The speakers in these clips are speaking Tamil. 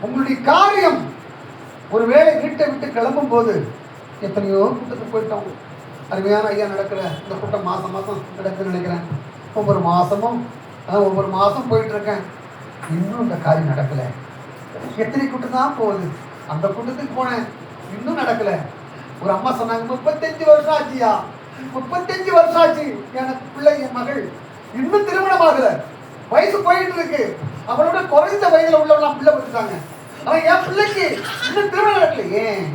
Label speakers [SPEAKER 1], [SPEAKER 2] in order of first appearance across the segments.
[SPEAKER 1] உங்களுடைய காரியம் ஒருவேளை வீட்டை விட்டு கிளம்பும் போது எத்தனையோ கூட்டத்துக்கு போயிட்டோம். அருமையான ஐயா நடக்கிற இந்த கூட்டம் மாதம் நடக்குதுன்னு நினைக்கிறேன். ஒவ்வொரு மாதம் போயிட்டு இருக்கேன், இன்னும் இந்த காரியம் நடக்கலை. எத்தனை கூட்டம் தான் போகுது. அந்த கூட்டத்துக்கு போனேன், இன்னும் நடக்கலை. ஒரு அம்மா சொன்னாங்க, 35 வருஷம் ஆச்சியா, 35 வருஷம் ஆச்சு எனக்கு பிள்ளை, என் மகள் இன்னும் திருமணம் ஆகல. வயசு போயிட்டு இருக்கு, அவளோட குறைந்த வயதுல உள்ளவங்க பிள்ளை கொடுத்துட்டாங்க. அவன் என் பிள்ளைக்கு இன்னும் திருமணம் நடக்கல. ஏன்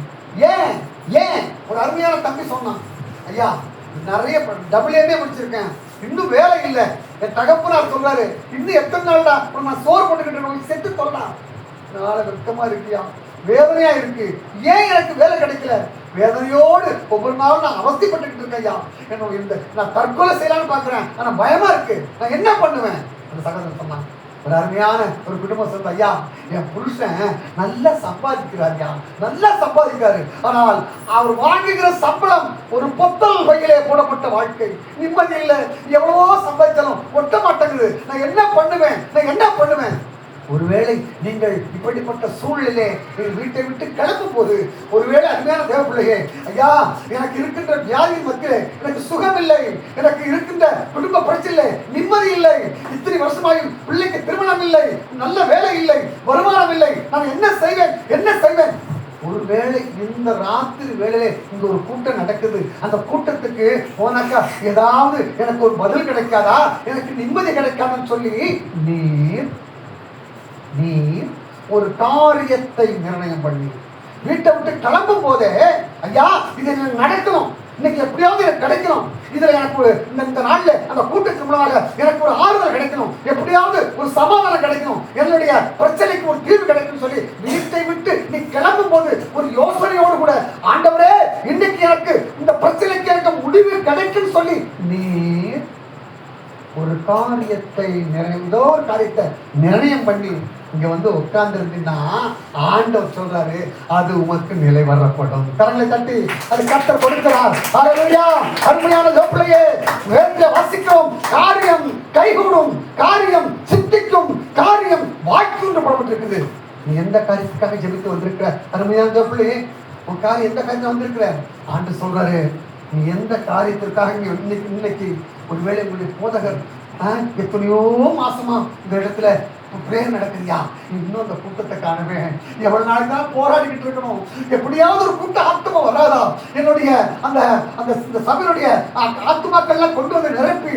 [SPEAKER 1] ஏன் ஏன்? ஒரு அருமையான தம்பி சொன்னான், ஐயா நிறைய WMA முடிச்சிருக்கேன், இன்னும் வேலை இல்லை. என் தகப்பனார் சொல்றாரு, இன்னும் எத்தனை நாள்டா நான் சோறு போட்டுக்கிட்டு செத்து சொல்லலாம். நாள வெக்கமா இருக்கியா, வேதனையா இருக்கு. ஏன் எனக்கு வேலை கிடைக்கல? வேதனையோடு ஒவ்வொரு நாளும் நான் அவஸ்தைப்பட்டுக்கிட்டு இருக்கேன் ஐயா. என்னோட நான் தற்கொலை செய்யலான்னு பாக்குறேன், ஆனா பயமா இருக்கு, நான் என்ன பண்ணுவேன்? அந்த சகோதரன் சொன்னான். ஒரு அருமையான ஒரு குடும்பம் சொல்ற, ஐயா என் புருஷன் நல்லா சம்பாதிக்கிறார், நல்லா சம்பாதிக்கிறாரு, ஆனால் அவர் வாங்குகிற சம்பளம் ஒரு பொத்தல் வகையிலே போடப்பட்ட வாழ்க்கை, நிம்மதி இல்லை, எவ்வளவோ சம்பாதிச்சாலும் ஒட்ட மாட்டேங்குது, நான் என்ன பண்ணுவேன்? ஒருவேளை நீங்கள் இப்படிப்பட்ட சூழ்நிலை வீட்டை விட்டு கிளம்பும் போது, ஒருவேளை அருமையான தேவ பிள்ளையே, ஐயா எனக்கு இருக்கின்ற வியாதியின் மத்தியிலே எனக்கு சுகம் இல்லை, எனக்கு இருக்கின்ற குடும்ப பிரச்சனை இல்லை, நிம்மதி இல்லை, இத்தனை வருஷமாயும் பிள்ளைக்கு திருமணம் இல்லை, நல்ல வேலை இல்லை, வருமானம் இல்லை, நான் என்ன செய்வேன்? ஒருவேளை இந்த ராத்திரி வேளையிலே இங்க ஒரு கூட்டம் நடக்குது, அந்த கூட்டத்துக்கு போனாக்கா ஏதாவது எனக்கு ஒரு பதில் கிடைக்காதா, எனக்கு நிம்மதி கிடைக்காதுன்னு சொல்லி நீ ஒரு காரியத்தை நிர்ணயம் பண்ணி வீட்டை விட்டு கிளம்பும் போதே, ஐயா இதை நடக்கணும், இன்னைக்கு எப்படியாவது எனக்கு கிடைக்கணும், இதுல எனக்கு இந்த நாள்ல அந்த கூட்டத்துக்கு மூலமாக எனக்கு ஒரு ஆறுதல் கிடைக்கணும், எப்படியாவது ஒரு சமாதானம் கிடைக்கணும், என்னுடைய பிரச்சனைக்கு ஒரு தீர்வு கிடைக்கும் சொல்லி வீட்டை விட்டு நீ கிளம்பும் போது ஒரு யோசனையோடு கூட, ஆண்டவரே இன்னைக்கு எனக்கு இந்த பிரச்சனைக்கு எனக்கு முடிவு கிடைக்கும் சொல்லி நீ ஒரு காரியத்தை ஏதோ ஒரு காரியத்தை நிர்ணயம் பண்ணி இங்க வந்து உட்கார்ந்து இருந்தீங்கன்னா, ஆண்டவர் சொல்றாரு அது உமக்கு நிலை வரப்படும். கரங்களை தட்டி அது கர்த்தர் கொடுக்கிறார். ஹல்லேலூயா. அருமையான பிள்ளையே, வேதத்தை வாசிக்கிறோம், காரியம் கைகூடும், காரியம் சித்திக்கும், காரியம் வாய்க்கும் என்று போடப்பட்டிருக்குது. நீ எந்த காரியத்துக்காக ஜெபித்து வந்திருக்கிற அருமையான பிள்ளையே, உன் காரியம் எந்த காரியத்தை வந்திருக்கிற? ஆண்டு சொல்றாரு, நீ எந்த காரியத்திற்காக இன்னைக்கு ஒருவேளை உங்களுடைய போதகர் எத்தனையோ மாசமா இந்த இடத்துல பிரேயர் நடக்குதுயா, இன்னும் அந்த கூட்டத்தை காணுவேன், எவ்வளவு நாளைக்கு தான் போராடிக்கிட்டு இருக்கணும், எப்படியாவது ஒரு கூட்ட ஆத்மா வராதா, என்னுடைய அந்த சபையுடைய ஆத்மாக்கள்லாம் கொண்டு வந்து நிரப்பி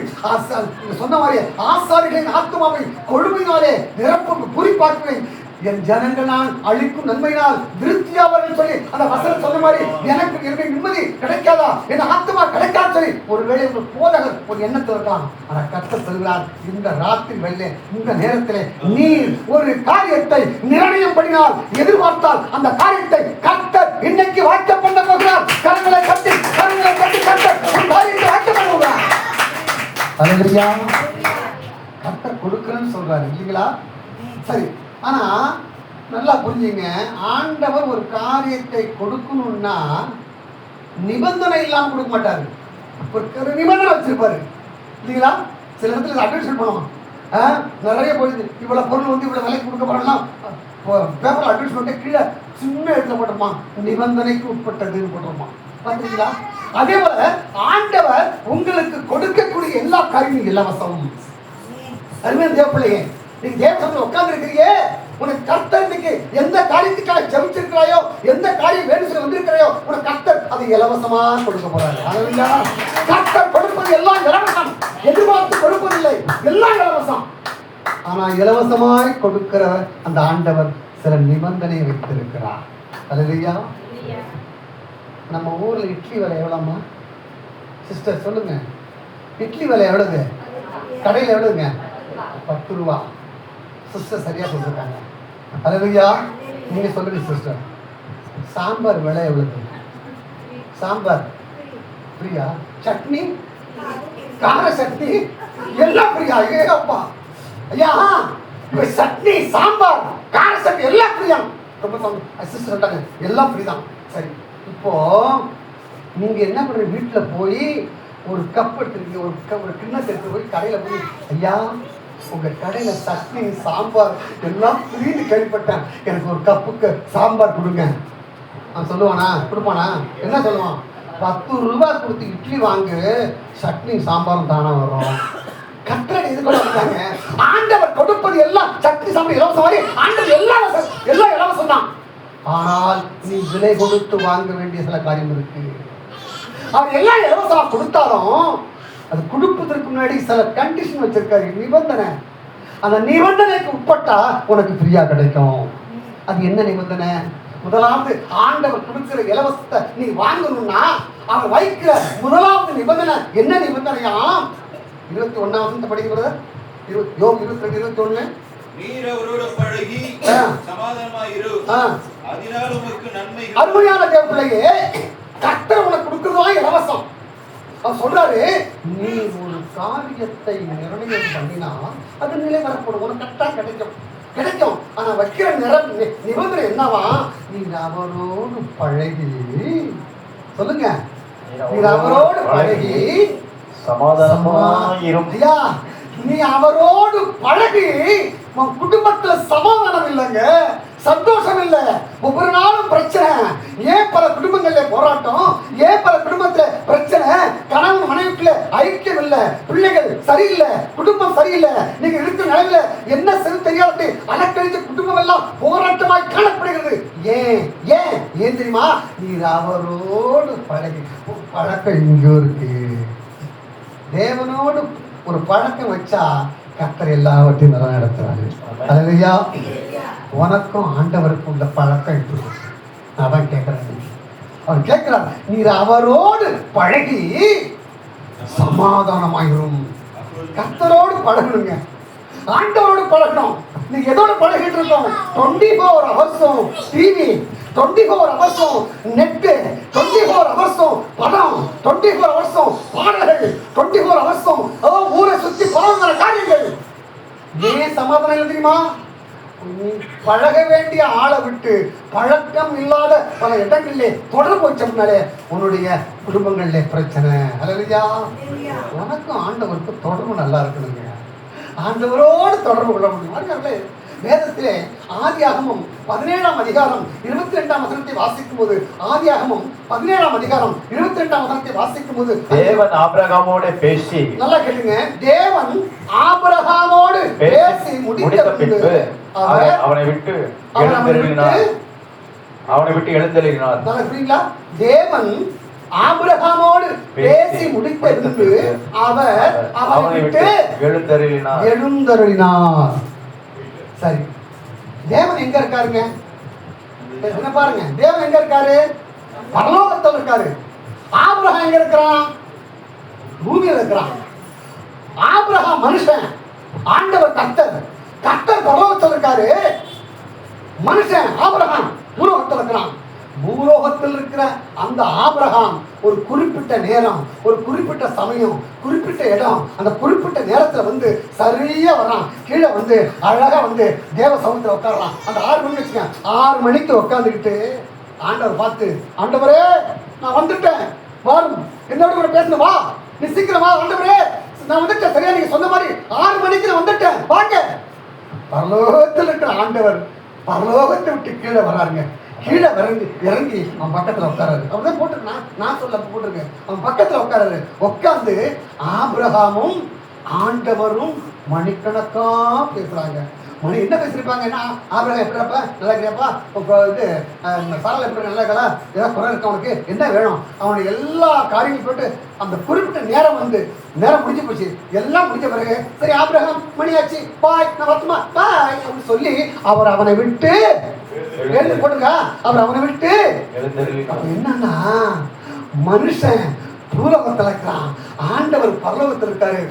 [SPEAKER 1] சொன்ன மாதிரி ஆசாரிகளின் ஆத்மாவை கொழுமையினாலே நிரப்ப குறிப்பாக்குவேன், என் ஜனங்கள் நான் அழிக்கும் நன்மையினால் திருப்தியாவர்கள் சொல்லி அந்த வசனம் சொன்ன மாதிரி எனக்கு நிம்மதி கிடைக்காதா, என் ஆத்மா கிடைக்காது சொல்லி ஒருவேளை உங்கள் போதகர் ஒரு எண்ணத்தில் இருக்கான். ஆனால் கர்த்தர் சொல்கிறார், இந்த ராத்திரி வெள்ளை இந்த நேரத்திலே நீ ஒரு காரியத்தை நிர்ணயம் பண்ணினால், எதிர்பார்த்தால் அந்த காரியத்தை கர்த்தர் இன்னைக்கு வாய்க்க பண்ண போகிறார். கரங்களை கட்டி கர்த்தர் ஒரு காரியத்தை வாய்க்க பண்ணுவார். அல்லேலூயா. கர்த்தர் கொடுக்கிறேன்னு சொல்றாரு இல்லைங்களா? சரி, ஆனா நல்லா புரிஞ்சுங்க, ஆண்டவர் ஒரு காரியத்தை கொடுக்கணும்னா நிபந்தனை இல்லாம கொடுக்க மாட்டாரு, ஒரு நிபந்தனை வச்சிருப்பாரு இல்லைங்களா? சில இடத்துல அட்வர்டைஸ்மென்ட் பண்ணுவோம், நிறைய போயிடுது, இவ்வளவு பொருள் வந்து இவ்வளவு விலைக்கு கொடுக்க போறோம்னா பேப்பர் அட்வர்டைஸ்மெண்ட் கீழே சின்ன இடத்துல போட்டோமா, நிபந்தனைக்கு உட்பட்டதுன்னு போட்டோமா, பார்த்தீங்களா? அதே போல ஆண்டவர் உங்களுக்கு கொடுக்கக்கூடிய எல்லா காரியமும் இலவசம். அருமையான தேவப்பிள்ளையே, நீ தேவசத்துல உட்கார்ந்து இருக்கிறீங்க, உனக்கு கர்த்தர் இன்னைக்கு எந்த காரியத்துக்காக ஜெபிச்சிருக்கிறாயோ, எந்த காரியம் வேணும் சொல்லி வந்திருக்கிறாயோ, உனக்கு கர்த்தர் அதை இலவசமா கொடுக்க போறாரு. அல்லேலூயா. கர்த்தர் கொடுப்பது எல்லாம் இலவசம், எதிர்பார்த்து கொடுப்பதில்லை, எல்லாம் இலவசம். ஆனா இலவசமாய் கொடுக்கிற அந்த ஆண்டவர் சில நிபந்தனை வைத்திருக்கிறார். அல்லேலூயா. நம்ம ஊர்ல இட்லி விலை எவ்வளவுமா சிஸ்டர் சொல்லுங்க? இட்லி விலை எவ்வளவு? கடையில் எவ்வளவுங்க? 10 ரூபா. சிஸ்டர் சரியா சொல்லிருக்காங்க. அல்லேலூயா. நீங்க சொல்லுங்க சிஸ்டர். சாம்பார் விலை எவ்வளவு? சாம்பார் ஃப்ரீயா? சட்னி, கார சட்னி எல்லாம் ஃப்ரீயா? ஏ அப்பா ஐயா, இப்ப சட்னி, சாம்பார், கார சட்னி எல்லாம் ஃப்ரீயா? ரொம்ப சிஸ்டர் சொல்றாங்க எல்லாம் ஃப்ரீ தான். சரி, இப்போ நீங்க என்ன பண்றீங்க? வீட்டுல போய் ஒரு கப் எடுத்துருக்கீங்க, ஒரு கிண்ணத்தை எடுத்து போய் கடையில போய், ஐயா உங்க கடையில சட்னி சாம்பார் எல்லாம் புரியுது கேள்விப்பட்டேன், எனக்கு ஒரு கப்புக்கு சாம்பார் கொடுங்க. அவன் சொல்லுவானா? கொடுப்பானா? என்ன சொல்லுவான்? 10 ரூபாய் கொடுத்து இட்லி வாங்கு, சட்னி சாம்பாரும் தானா வரும். கட்டளை எது கூட வந்தாங்க? ஆண்டவர் கொடுப்பது எல்லாம் சட்னி சாம்பார் இலவசம் மாதிரி, ஆண்டவர் எல்லாம் இலவசம் தான். ஆனால் நீ விலை கொடுத்து வாங்க வேண்டிய சில காரியம் இருக்கு. அவர் எல்லாம் இலவசமா கொடுத்தாலும் அது கொடுப்பதற்கு முன்னாடி சில கண்டிஷன் வச்சிருக்காரு, நிபந்தனை. அந்த நிபந்தனைக்கு உட்பட்டா உனக்கு ஃப்ரீயா கிடைக்கும். அது என்ன நிபந்தனை? முதலாவது, ஆண்டவர் கொடுக்கிற இலவசத்தை நீ வாங்கணும்னா அவர் வைக்கிற முதலாவது நிபந்தனை என்ன நிபந்தனையா? 21 படிக்கிறது, யோபு 22:21.
[SPEAKER 2] நீர் அவரோடு பழகி சமாதானமாய் இரு, அதனால் உனக்கு நன்மை.
[SPEAKER 1] அருமையான தேவப்பிள்ளையே, கர்த்தர் உனக்கு கொடுக்கிறதா இலவசம். அவர் சொல்றாரு, நீ ஒரு காரியத்தை நிர்ணயம் பண்ணினா அது நிலை வரப்படும், உனக்கு கரெக்டாக கிடைக்கும். ஆனா வைக்கிற நிபந்தனை என்னவா? நீ அவரோடு பழகி, சொல்லுங்க, நீ அவரோடு பழகி
[SPEAKER 3] சமாதானமாயிரும்.
[SPEAKER 1] ஐயா, நீ அவரோடு பழகி உன் குடும்பத்துல சமாதானம் இல்லைங்க, சந்தோஷம் இல்லை, ஒவ்வொரு நாளும் பிரச்சனை. ஏன் பல குடும்பங்கள்ல போராட்டம்? ஏன் பல குடும்பத்துல பிரச்சனை? கணவன் மனைவிக்குள்ள ஐக்கியம் இல்லை, பிள்ளைகள் சரியில்லை, குடும்பம் சரியில்லை. நீங்க இருக்கிற நிலையில என்ன செய்ய தெரியாது, அலக்கழிச்ச குடும்பம் எல்லாம் போராட்டமாய் காணப்படுகிறது. ஏன் ஏன் ஏன் தெரியுமா? நீ அவரோடு பழகி. பழக்கம் இங்கோ இருக்கு. தேவனோடு ஒரு பழக்கம் வச்சா கர்த்தர் எல்லாவற்றையும் நல்லா நடத்துறாரு. அல்லேலூயா. உனக்கும் ஆண்டவருக்கும் உள்ள பழக்கம் எப்படி? நான் தான் கேட்கிறேன். அவர் கேட்கிறார், நீர் அவரோடு பழகி சமாதானமாயிரும். கர்த்தரோடு பழகணுங்க, ஆண்டவரோடு பழகணும். நீ எதோட பழகிட்டு இருக்கோம்? 24 hours TV, 24 hours net, 24 hours படம், 24 hours பாடல்கள், 24 hours ஊரை சுத்தி பரவுகிற காரியங்கள். ஏன் சமாதானம் இல்லை தெரியுமா? பழக வேண்டிய ஆளை விட்டு பழக்கம் இல்லாத பல இடங்களிலே தொடர்பு வச்சோம்னாலே உன்னுடைய குடும்பங்களிலே பிரச்சனை. அல்லேலூயா. உனக்கும் ஆண்டவருக்கும் தொடர்பு நல்லா இருக்கணுங்க. ஆண்டவரோடு தொடர்பு கொள்ள முடியும். வேதத்திலே ஆதியாகமம் 17ஆம் அதிகாரம் 22ஆம் வசனத்தை வாசிக்கும் போது, ஆதியாகமம் 17ஆம் அதிகாரம் 22ஆம் வசனத்தை வாசிக்கும் போது,
[SPEAKER 3] தேவன் ஆபிரகாமோடு பேசி, நல்லா கேளுங்க,
[SPEAKER 1] தேவன் ஆபிரகாமோடு பேசி முடித்த பின்பு
[SPEAKER 3] அவனை விட்டு எழுந்தருளினார். நல்லா
[SPEAKER 1] புரியுங்களா? தேவன் ஆபிரகாமோடு பேசி முடித்த பின்பு அவர் அவனை விட்டு எழுந்தருளினார். சரி, தேவன் எங்க இருக்காருங்க? என்ன பாருங்க, தேவன் எங்க இருக்காரு? பரலோகத்தில் இருக்காரு. ஆபிரகாம் எங்க இருக்கிறான்? பூமியில் இருக்கிறான். ஆபிரகாம் மனுஷன், ஆண்டவர் கர்த்தர். கர்த்தர் பரலோகத்தில் இருக்காரு, மனுஷன் ஆபிரகாம் பூலோகத்தில் இருக்கிறான். பூலோகத்தில் இருக்கிற அந்த ஆபிரகாம் ஒரு குறிப்பிட்ட நேரம், ஒரு குறிப்பிட்ட சமயம், குறிப்பிட்ட இடம், அந்த குறிப்பிட்ட நேரத்துல வந்து சரியா வர்றான். கீழே வந்து அழகா வந்து தேவ சமூகத்தில் உட்காடுறான். அந்த 6 மணி வச்சுக்க, 6 மணிக்கு உட்காந்துக்கிட்டு ஆண்டவர் பார்த்து, ஆண்டவரே நான் வந்துட்டேன், வரும் என்னோட கூட பேசணும், வா நீ சீக்கிரம் வா, ஆண்டவரே நான் வந்துட்டேன், சரியா நீங்க சொன்ன மாதிரி 6 மணிக்கு நான் வந்துட்டேன், வாங்க. பரலோகத்தில் இருக்கிற ஆண்டவர் பரலோகத்தை விட்டு கீழே வராருங்க. கீழே இறங்கி அவன் பக்கத்துல உட்காராரு. அவர் தான் போட்டிருக்கேன், நான் சொல்ல போட்டிருக்கேன். அவன் பக்கத்துல உட்காராரு. உட்கார்ந்து ஆபிரகாமும் ஆண்டவரும் மணிக்கணக்கா பேசுறாங்க. மணி என்ன பேசிருப்பாங்கன்னா, ஆபிரகாம் எப்படிப்பா, நல்லா இருக்கிறப்பா, இது சாரல் எப்படி நல்லா இருக்கா, ஏதாவது குறை இருக்கா, அவனுக்கு என்ன வேணும், அவனுக்கு எல்லா காரியங்களும் போட்டு அந்த குறிப்பிட்ட நேரம் வந்து நேரம் முடிஞ்சு போச்சு. எல்லாம் முடிஞ்ச பிறகு சரி ஆபிரகாம் மணியாச்சு, பாய் நான் வரட்டுமா, பாய் அப்படின்னு சொல்லி அவர் அவனை விட்டு எழுந்து போட்டுங்க. அவர் அவனை விட்டு என்னன்னா, மனுஷன் பூலோகத்தில் இருக்கிறான், ஆண்டவர் பரலோகத்தில் இருக்காரு.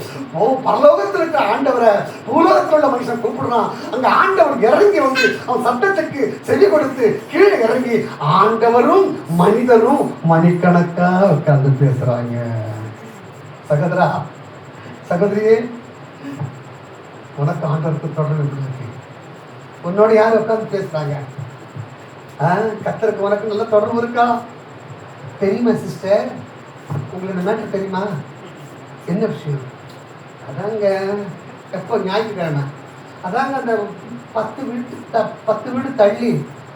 [SPEAKER 1] பரலோகத்தில் இருக்கிற ஆண்டவரை பூலோகத்தில் உள்ள மனுஷன் கூப்பிடுறான். அங்க ஆண்டவர் இறங்கி வந்து அவன் சத்தத்துக்கு செவி கொடுத்து கீழே இறங்கி ஆண்டவரும் மனிதரும் மணிக்கணக்கா உட்கார்ந்து பேசுறாங்க. சகோதரா சகோதரியே, உனக்கு ஆண்டவருக்கு தொடர்பு எப்படி இருக்கு? உன்னோட யார் உட்கார்ந்து பேசுறாங்க? கர்த்தருக்கு உனக்கு நல்ல தொடர்பு இருக்கா? தெரியுமா சிஸ்டர்? உங்களுக்கு இந்த மேட்டர் தெரியுமா? என்ன விஷயம்? அதாங்க எப்போ ஞாயிற்றுக்கிழமை. அதாங்க அந்த 10 வீடு தள்ளி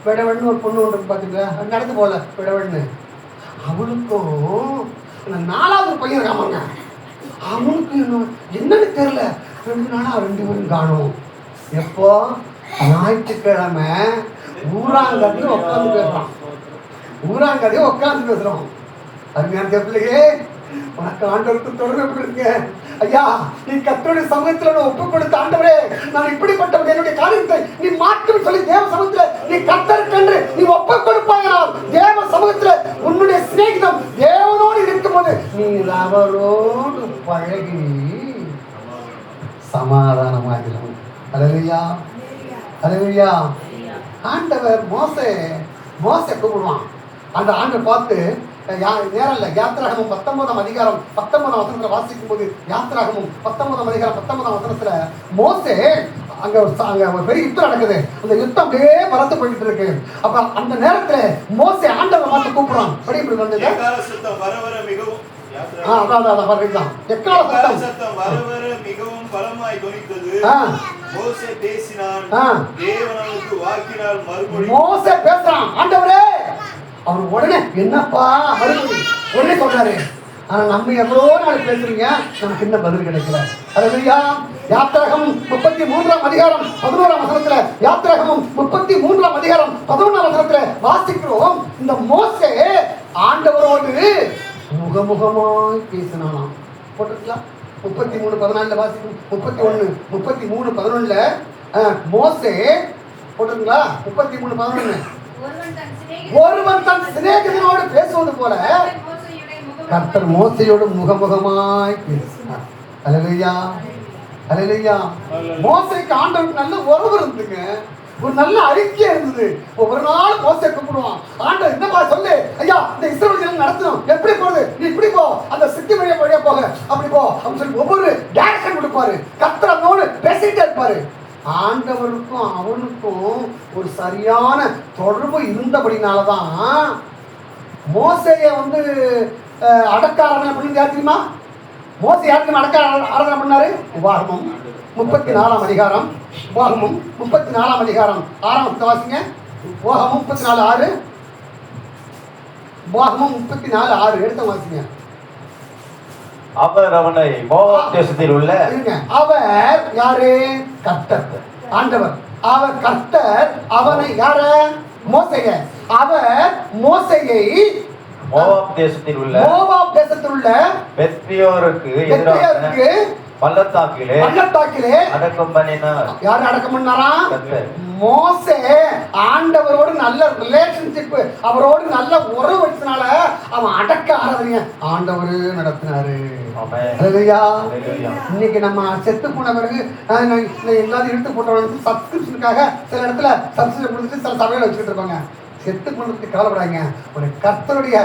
[SPEAKER 1] விடவன்னு ஒரு பொண்ணு ஒன்று பார்த்தீங்களா, நடந்து போகல விடவன்னு. அவளுக்கும் அந்த 4வது பையன் இருக்காமாங்க, அவனுக்கு என்னன்னு தெரியல, 2 நாளாக 2 பேரும் காணும். எப்போ ஞாயிற்றுக்கிழமை ஊராங்கதையும் உட்காந்து பேசுறான், ஊராங்கதையும் உட்காந்து பேசுறோம். அருமையான பிள்ளையே, உனக்கு ஆண்டவருக்கு தொடர்பு எப்படி இருக்கு? ஐயா, நீ கர்த்தருடைய சமூகத்துல ஒப்பு கொடுத்த ஆண்டவரே, நான் இப்படிப்பட்டவன், என்னுடைய காரியத்தை நீ மாற்றும் சொல்லி தேவ சமூகத்துல நீ கர்த்தருக்கென்று நீ ஒப்பு கொடுப்பாயால் தேவ சமூகத்துல உன்னுடைய சிநேகிதம் தேவனோடு இருக்கும்போது நீ அவரோடு பழகி சமாதானமாகிறோம். அல்லேலூயா, அல்லேலூயா. ஆண்டவர் மோசே கூப்பிடுவான். அந்த ஆண்டவர் பார்த்து நேரம் இல்லை, யாத்திராகமும் 19ஆம் அதிகாரம் 19ஆம் வசனத்துல வாசிக்கும் போது, யாத்திராகமும் 19ஆம் அதிகாரம் 19ஆம் வசனத்துல மோசே அங்க ஒரு பெரிய யுத்தம் நடக்குது. அந்த யுத்தம் அப்படியே பறந்து போயிட்டு இருக்கு. அப்ப அந்த நேரத்துல மோசே ஆண்டவரை பார்த்து கூப்பிடுறான். படி இப்படி வந்தது,
[SPEAKER 2] எக்கால சத்தம் வர வர மிகவும் பலமாய் தொனித்தது. மோசே பேசினான், தேவன் அவனுக்கு வாக்கினால் மறுமொழி. மோசே பேசுறான், ஆண்டவரே. அவர் உடனே என்னப்பா மறுபடி உடனே சொல்றாரு. ஆனா நம்ம எவ்வளோ நாள் பேசுறீங்க, நமக்கு என்ன பதில் கிடைக்கல. அல்லேலூயா. யாத்திராகமம் 33ஆம் அதிகாரம் 11ஆம் வசனத்துல, யாத்திராகமம் 33ஆம் அதிகாரம் 11ஆம் வசனத்துல வாசிக்கிறோம். இந்த மோசே ஆண்டவரோடு முகமுகமாய் பேசினானாம். போட்டுக்கலாம். 33:14 வாசிக்கும். 33:11 மோசே போட்டுங்களா. 33:11 ஒருவன் தன் சிநேகிதனோடு பேசுவது போல கர்த்தர் மோசையோடு முகமுகமாய் பேசினார். அல்லேலூயா, அல்லேலூயா. மோசைக்கு ஆண்டவருக்கு நல்ல உறவு இருந்துங்க, ஒரு நல்ல அறிக்கை இருந்தது. ஒவ்வொரு நாள் மோசே கூப்பிடுவான், ஆண்டவர் என்னப்பா சொல்லு, ஐயா இந்த இஸ்ரவேல் ஜனங்களை நடத்தணும், எப்படி போகுது, நீ இப்படி போ, அந்த சித்தி வழியா போக, அப்படி போ அப்படின்னு சொல்லி ஒவ்வொரு டைரக்ஷன் கொடுப்பாரு. கர்த்தர் அவனோடு பேசிட்டே இருப்பாரு. ஆண்டவருக்கும் அவனுக்கும் ஒரு சரியான தொடர்பு இருந்தபடினாலதான் மோசைய அடக்க ஆராதனை பண்ணி தெரியுமா? மோசை யாருக்கும் அடக்க ஆராதனை பண்ணாரு? உபாகமம் 34ஆம் அதிகாரம், உபாகமம் 34ஆம் அதிகாரம் 6ஆம் வாசிங்க. உபாகமம் 34:6, உபாகமம் 34:6 எடுத்து வாசிங்க.
[SPEAKER 3] அவர் அவனை மோவாப் தேசத்தில் உள்ள,
[SPEAKER 1] அவர் யாரு? கர்த்தர், ஆண்டவர். அவர் கர்த்தர் அவனை யார? மோசைய. அவர் மோசையை
[SPEAKER 3] மோவாப் தேசத்தில் உள்ள பெத்பியோருக்கு எதிராக பள்ளத்தாக்கிலே அடக்கம் பண்ணினார்.
[SPEAKER 1] யார் அடக்கம் பண்ணாரா? மோசே ஆண்டவரோடு நல்ல ரிலேஷன்ஷிப், அவரோடு நல்ல உறவு வச்சனால அவன் அடக்க ஆராதனைய ஆண்டவரு நடத்தினாரு. இன்னைக்கு நம்ம செத்து போன பிறகு எங்காவது இழுத்து போட்டவங்க சப்ஸ்கிரிப்ஷனுக்காக சில இடத்துல சப்ஸ்கிரிப்ஷன் கொடுத்துட்டு சில சபையில வச்சுக்கிட்டு இருப்பாங்க. செத்து பண்ணுறதுக்கு கவலைப்படாங்க. ஒரு கர்த்தருடைய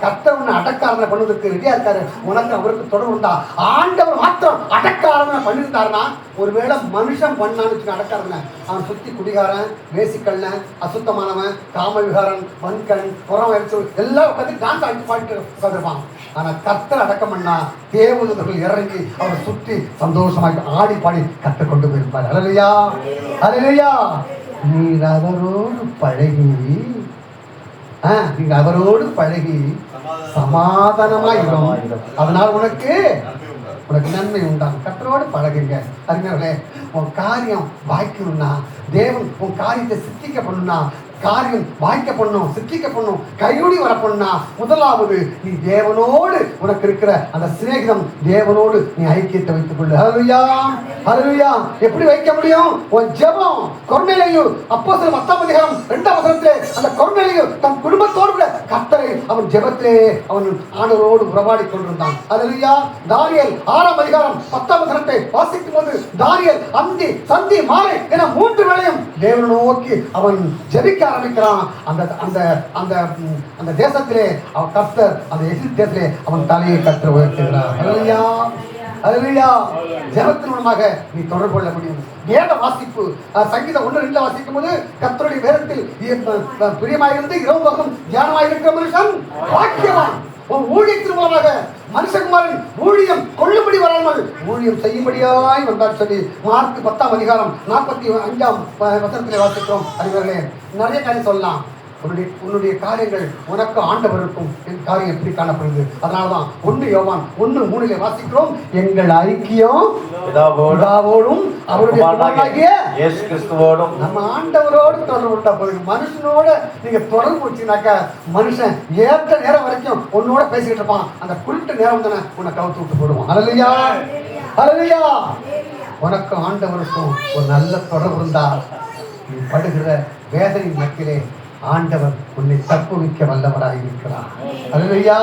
[SPEAKER 1] கர்த்தர் ஒன்று அடக்க ஆராதனை பண்ணுவதற்கு ரெடியா இருக்காரு. உனக்கு அவருக்கு தொடர்பு உண்டா? ஆண்டவர் மாத்திரம் அடக்க ஆராதனை பண்ணியிருந்தாருன்னா, ஒருவேளை மனுஷன் பண்ணான்னு அடக்க ஆராதனை, அவன் சுத்தி குடிகாரன், வேசிக்கல்ல, அசுத்தமானவன், காம விகாரன், வன்கண், புறம் வரைச்சு எல்லாம் உட்காந்து டான்ஸ் ஆடி பாட்டு உட்காந்துருப்பான். ஆனா கர்த்தர் அடக்கம் பண்ணா தேவதூதர்கள் இறங்கி அவரை சுற்றி சந்தோஷமாக ஆடி பாடி கர்த்தர் கொண்டு போயிருப்பார். அல்லேலூயா, அல்லேலூயா. நீர் அவரோடு பழகி சமாதானமாயிரும், அதனால் உனக்கு நன்மை உண்டாகும். கர்த்தரோடு பழகுங்க. அறிஞர்களே, உன் காரியம் வாய்க்கணும்னா, தேவன் உன் காரியத்தை சித்திக்க பண்ணணும்னா, காரியம் வாய்க்க பண்ணும், சித்திக்க பண்ணும், கையொடி வர பண்ணா, முதலாவது நீ தேவனோடு உனக்கு இருக்கிற அந்த சிநேகிதம், தேவனோடு நீ ஐக்கியத்தை வைத்துக் கொள்ளு. ஹல்லேலூயா, ஹல்லேலூயா. எப்படி வைக்க முடியும்? உன் ஜெபம். கொர்நேலியு அப்போஸ்தலர் 10ஆம் அதிகாரம் 2ஆம் வசனத்திலே அந்த கொர்நேலியு தன் குடும்பத்தோடு கர்த்தரை அவன் ஜெபத்திலே அவன் ஆண்டவரோடு உறவாடி கொண்டிருந்தான். ஹல்லேலூயா. தானியேல் 6ஆம் அதிகாரம் 10ஆம் வசனத்தை வாசிக்கும் போது தானியேல் அந்தி சந்தி மாலை என 3 வேளையும் தேவனை நோக்கி அவன் ஜெபிக்க ஆரம்பிக்கிறான். அந்த தேசத்திலே அவன் கர்த்தர், அந்த எகிப்து தேசத்திலே அவன் தலையை கர்த்தர் உயர்த்துகிறார். ஹல்லேலூயா, ஹல்லேலூயா. ஜெபத்தின் மூலமாக நீ தொடர்பு கொள்ள முடியும். வேத வாசிப்பு, சங்கீதம் 1:2 வாசிக்கும் போது கர்த்தருடைய வேதத்தில் பிரியமாயிருந்து இரவு பகலும் தியானமாயிருக்கிற மனுஷன் பாக்கியவான். உன் ஊழியத்தின் மூலமாக மனுஷகுமாரன் ஊழியம் கொள்ளும்படி வராமல் ஊழியம் செய்யும்படியாய் வந்தார் சொல்லி மார்க் 10ஆம் அதிகாரம் 45ஆம் வசனத்திலே வாசிக்கிறோம். அறிவர்களே, நிறைய காரியம் சொல்லலாம். உன்னுடைய காரியங்கள் உனக்கு ஆண்டவருக்கும் என் காரியம் எப்படி காணப்படுது. அதனாலதான் 1 யோவான் 1:3 வாசிக்கிறோம், எங்கள் ஐக்கியம் பிதாவோடும் அவருடைய குமாரனாகிய
[SPEAKER 3] இயேசு கிறிஸ்துவோடும்.
[SPEAKER 1] நம்ம ஆண்டவரோடு தொடர்பு விட்டா போதும். மனுஷனோட நீங்க தொடர்பு வச்சீங்கன்னாக்கா மனுஷன் ஏற்ற நேரம் வரைக்கும் உன்னோட பேசிக்கிட்டு இருப்பான். அந்த குறிப்பிட்ட நேரம் தானே உன்னை கவுத்து விட்டு போடுவான். அல்லேலூயா, அல்லேலூயா. உனக்கு ஆண்டவருக்கும் ஒரு நல்ல தொடர்பு இருந்தா நீ படுகிற வேதனையின் மத்தியிலே ஆண்டவர் உன்னை தப்புவிக்க வல்லவராய் இருக்கிறார். அல்லேலூயா,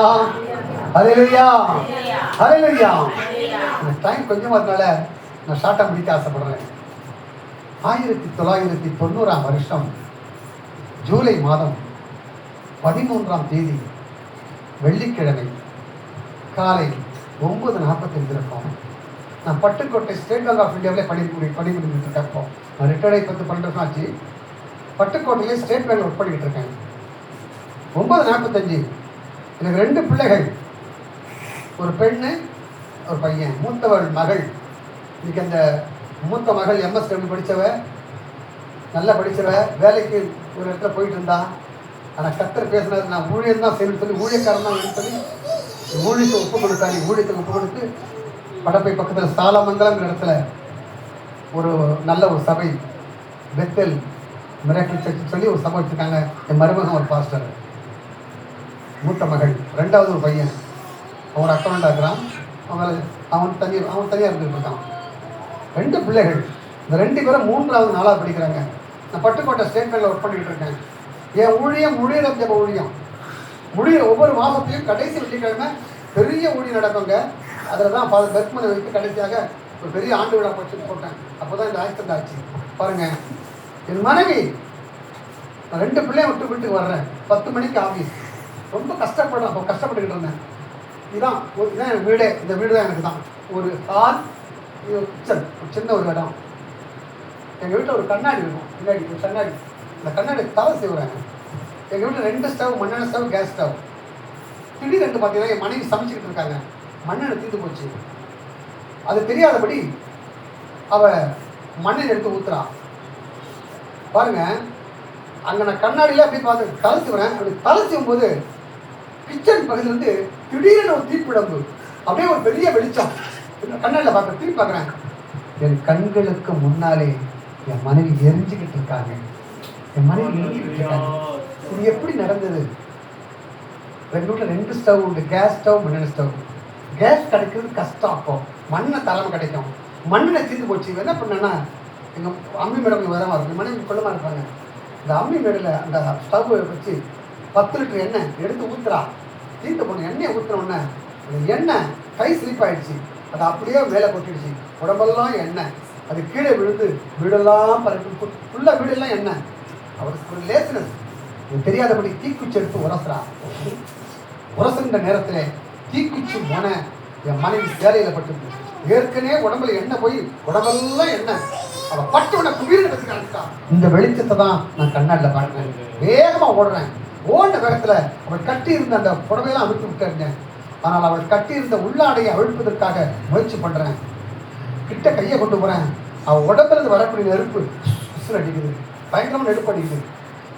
[SPEAKER 1] அல்லேலூயா, அல்லேலூயா. இந்த டைம் கொஞ்சமா இருக்கனால நான் ஷார்ட்டா முடிக்க ஆசைப்படுறேன். 1990ஆம் வருஷம் ஜூலை மாதம் 13ஆம் தேதி வெள்ளிக்கிழமை காலை 9:45 இருக்கும். நான் பட்டுக்கோட்டை ஸ்டேட் பேங்க் ஆஃப் இந்தியாவிலே படிக்கிட்டு இருக்கப்போ நான் ரிட்டையர்ட் 10-12 வருஷம் ஆச்சு. பட்டுக்கோட்டையிலே ஸ்டேட் பேங்க் ஒர்க் பண்ணிக்கிட்டு இருக்கேன். 9:45 எனக்கு 2 பிள்ளைகள், ஒரு பெண்ணு ஒரு பையன். மூத்தவள் மகள், இன்னைக்கு அந்த மூத்த மகள் MSW படித்தவ, நல்லா படித்தவ, வேலைக்கு ஒரு இடத்துல போயிட்டு இருந்தா. ஆனால் கர்த்தர் பேசினார், நான் ஊழியம் தான் செய்யணும்னு சொல்லி ஊழியக்காரன் தான் சொல்லி ஊழியத்தை ஒப்பு கொடுத்தாங்க. ஊழியத்துக்கு ஒப்பு கொடுத்து படப்பை பக்கத்தில் சாலமங்கலம் இடத்துல ஒரு நல்ல ஒரு சபை பெத்தல் மிராக்கிள் சர்ச் சொல்லி ஒரு சபை வச்சுருக்காங்க. என் மருமகன் ஒரு பாஸ்டர், மூத்த மகள். 2வது ஒரு பையன், அவன் அக்கௌண்டாக இருக்கிறான். அவன் தனியாக இருந்துட்டு இருக்கான். 2 பிள்ளைகள். இந்த 2 பேரும் 3வது 4வது படிக்கிறாங்க. நான் பட்டுக்கோட்டை ஸ்டேட் பேங்கில் ஒர்க் பண்ணிகிட்டு இருக்கேன். என் ஊழியம் முடிகிற ஊழியம் முடிகிற ஒவ்வொரு மாதத்தையும் கடைசி வெள்ளிக்கிழமை பெரிய ஊழியம் நடக்குங்க. அதில் தான் ஃபாதர் பெர்க்மனை வைத்து கடைசியாக ஒரு பெரிய ஆண்டு விழா போட்டேன். அப்போ தான் இந்த ஆக்சிடென்ட் ஆச்சு. பாருங்கள், என் மனைவி, நான் 2 பிள்ளைய விட்டு வீட்டுக்கு வர்றேன். 10 மணிக்கு ஆஃபீஸ். ரொம்ப கஷ்டப்பட்டுக்கிட்டு இருந்தேன். இதுதான் என் வீடே. இந்த வீடு தான் எனக்கு தான். ஒரு ஹால், ஒரு கிச்சன், ஒரு சின்ன ஒரு இடம். எங்கள் வீட்டில் ஒரு கண்ணாடி இருக்கும், பின்னாடி ஒரு கண்ணாடி. இந்த கண்ணாடி தலை செய்வாங்க. எங்கள் வீட்டில் 2 ஸ்டவ், மண்ணெண்ணெய் ஸ்டவ், கேஸ் ஸ்டவ். திடீரென்று பார்த்தீங்கன்னா என் மனைவி சமைச்சிக்கிட்டு இருக்காங்க. மண்ணெண்ணெய் தீர்ந்து போச்சு. அது தெரியாதபடி அவள் மண்ணெண்ணெய் எடுத்து ஊற்றுறா. பாருங்க, அங்கே நான் கண்ணாடியில் அப்படி பார்த்து தலை செய்வேன். அப்படி தலை செய்யும் போது கிச்சன் பகுதியிலேருந்து திடீரென ஒரு தீப்பிழம்பு, அப்படியே ஒரு பெரிய வெளிச்சம். கண்ணாடியில் பார்க்குறேன், திரும்பி பார்க்குறேன். என் கண்களுக்கு முன்னாலே என் மனைவி எரிஞ்சுக்கிட்டு இருக்காங்க. என் மனைவி எரிஞ்சுக்கிட்டு இருக்காங்க. இது எப்படி நடந்தது? எங்கள் வீட்டில் 2 ஸ்டவ் உண்டு, கேஸ் ஸ்டவ், மண்ணெண்ணெய் ஸ்டவ். கேஸ் கிடைக்கிறது கஷ்டம். அப்போ மண்ணெண்ணெய் தலைமை கிடைக்கும். மண்ணெண்ணெய் தீர்ந்து போச்சு. என்ன பண்ணேன்னா, எங்கள் அம்மி மேடம் வரமா இருக்கும், மனைவி கொள்ளமாக இருப்பாங்க. இந்த அம்மி மேடில் அந்த ஸ்டவ் வச்சு 10 லிட்டர் எண்ணெய் எடுத்து ஊற்றுறா. தீர்த்து போன எண்ணெயை ஊற்றுனோடனே அந்த எண்ணெய் கை ஸ்லிப் ஆகிடுச்சு. அது அப்படியே மேலே கொட்டிடுச்சு. உடம்பெல்லாம் எண்ணெய். அது கீழே விழுந்து வீடெல்லாம் பரப்பி ஃபுல்லாக வீடெல்லாம் எண்ணெய். அவருக்கு ஒரு லேசினஸ் தெரியாதபடி தீக்குச்சி எடுத்து உரசுகின்ற நேரத்தில் தீக்குச்சி போன என் மனைவி சேலையில் பட்டு ஏற்கனவே உடம்புல எண்ணெய் போய் உடம்பெல்லாம் எண்ணெய். அவள் பட்டோட குளிர்ந்து வச்சுக்கா. இந்த வெளிச்சத்தை தான் நான் கண்ணாடியில் பார்க்குறேன். வேகமாக ஓடுறேன். ஓடின வேகத்தில் அவள் கட்டி இருந்த அந்த புடவையெல்லாம் அவிழ்த்து விட்டுருந்தேன். ஆனால் அவள் கட்டியிருந்த உள்ளாடையை அவிழ்ப்பதற்காக முயற்சி பண்ணுறேன். கிட்ட கையை கொண்டு போகிறேன். அவள் உடம்புலேருந்து வரக்கூடிய நெருப்பு உசுறு அடிக்குது, பயங்கரமாக நெருப்பு அடிக்குது.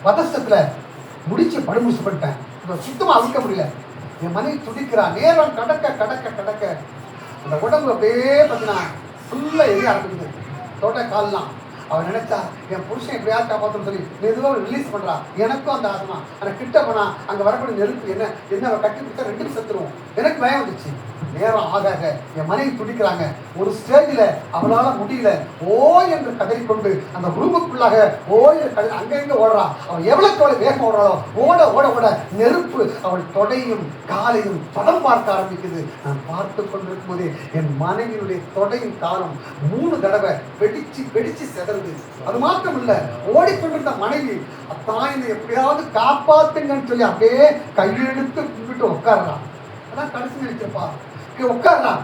[SPEAKER 1] பதஷ்டத்தில் முடிச்சு படுமுடிச்சு பண்ணிட்டேன். இப்போ சுத்தமாக அவிழ்க்க முடியல. என் மனைவி துடிக்கிறா. நேரம் கடக்க கடக்க கடக்க அந்த உடம்பு அப்படியே பார்த்தீங்கன்னா ஃபுல்லாக எரிய ஆரம்பிக்குது. தோட்ட கால்லாம். அவன் நினைச்சா என் புருஷன் எப்படியாவது காப்பாற்றணும்னு சொல்லி மெதுவாக ரிலீஸ் பண்ணுறா. எனக்கும் அந்த ஆசமா. ஆனால் கிட்ட போனால் அங்கே வரக்கூடிய நெருப்பு என்ன அவள் கட்டி கொடுத்தா 2 செத்துருவோம். எனக்கு பயம் வந்துச்சு. நேரம் ஆக என் மனைவி துடிக்கிறாங்க. ஒரு ஸ்டேஜில் அவளால் முடியல. ஓ என்று கதறிக்கொண்டு அந்த ரூமுக்குள்ளாக ஓ என்று கதறி அங்கங்கே ஓடுறா. அவள் எவ்வளோக்கு அவளை வேகம் ஓடுறாளோ ஓட ஓட ஓட நெருப்பு அவள் தொடையும் காலையும் படம் பார்க்க ஆரம்பிக்குது. நான் பார்த்து கொண்டிருக்கும் போதே என் மனைவியுடைய தொடையும் காலும் 3 தடவை வெடிச்சு செதறுது. அது மாத்திரம் இல்லை, ஓடிக்கொண்டிருந்த மனைவி அத்தான் எப்படியாவது காப்பாத்துங்கன்னு சொல்லி அப்படியே கையெழுத்து கும்பிட்டு உட்காடுறான். அதான் கடைசி நினைச்சிருப்பா. உட்காரலாம்.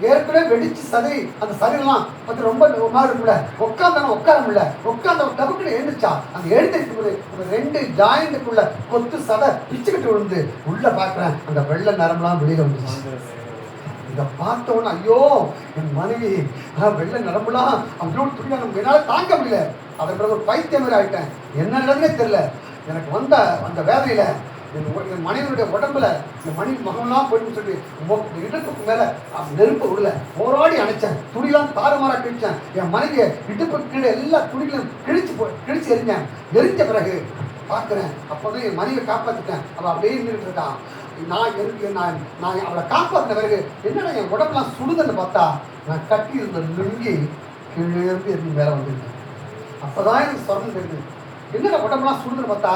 [SPEAKER 1] ஏற்கனவே வெடிச்சு சதை அந்த சதையெல்லாம் பார்த்து ரொம்ப மாதிரி இருக்குல்ல. உட்காந்தாலும் உட்கார முடியல. உட்காந்த டபுக்குன்னு எழுந்துச்சா. அந்த எழுந்திருக்கும் போது அந்த 2 ஜாயிண்ட்டுக்குள்ள கொத்து சதை பிச்சுக்கிட்டு விழுந்து உள்ள பார்க்குறேன். அந்த வெள்ளை நரம்பெல்லாம் வெளியில் வந்துச்சு. இதை பார்த்தோன்னா ஐயோ என் மனைவி வெள்ளை நடம்புலாம் அப்படியே துணியா நம்ம என்னால் தாங்க முடியல. அதை பிறகு ஒரு பைத்தியம் மாதிரி ஆகிட்டேன். என்ன நடந்தே தெரியல. எனக்கு வந்த அந்த வேதனையில என் மனைவியுடைய உடம்புல என் மனைவி மகன்லாம் போயிட்டு சொல்லி இடுப்புக்கு மேல நெருப்பு விடல போராடி அணைச்சேன். துணிலாம் தாறுமாறா கிழிச்சேன். என் மனைவியை இடுப்புக்கு கீழே எல்லா துணிகளும் கிழிச்சு எரிஞ்சேன். எரிஞ்ச பிறகு பார்க்குறேன். அப்போதான் என் மனைவியை காப்பாற்றிட்டேன். அவள் அப்படியே இருந்துகிட்டு இருக்கான். நான் அவளை காப்பாற்றின பிறகு என்னடா என் உடம்புலாம் சுடுதுன்னு பார்த்தா நான் கட்டி இருந்த லுங்கி கீழே இருந்து எரிஞ்சு மேலே வந்துருக்கேன். அப்போதான் எனக்கு சொர்ணம் தெரியுது. என்னடா உடம்புலாம் சுடுதுன்னு பார்த்தா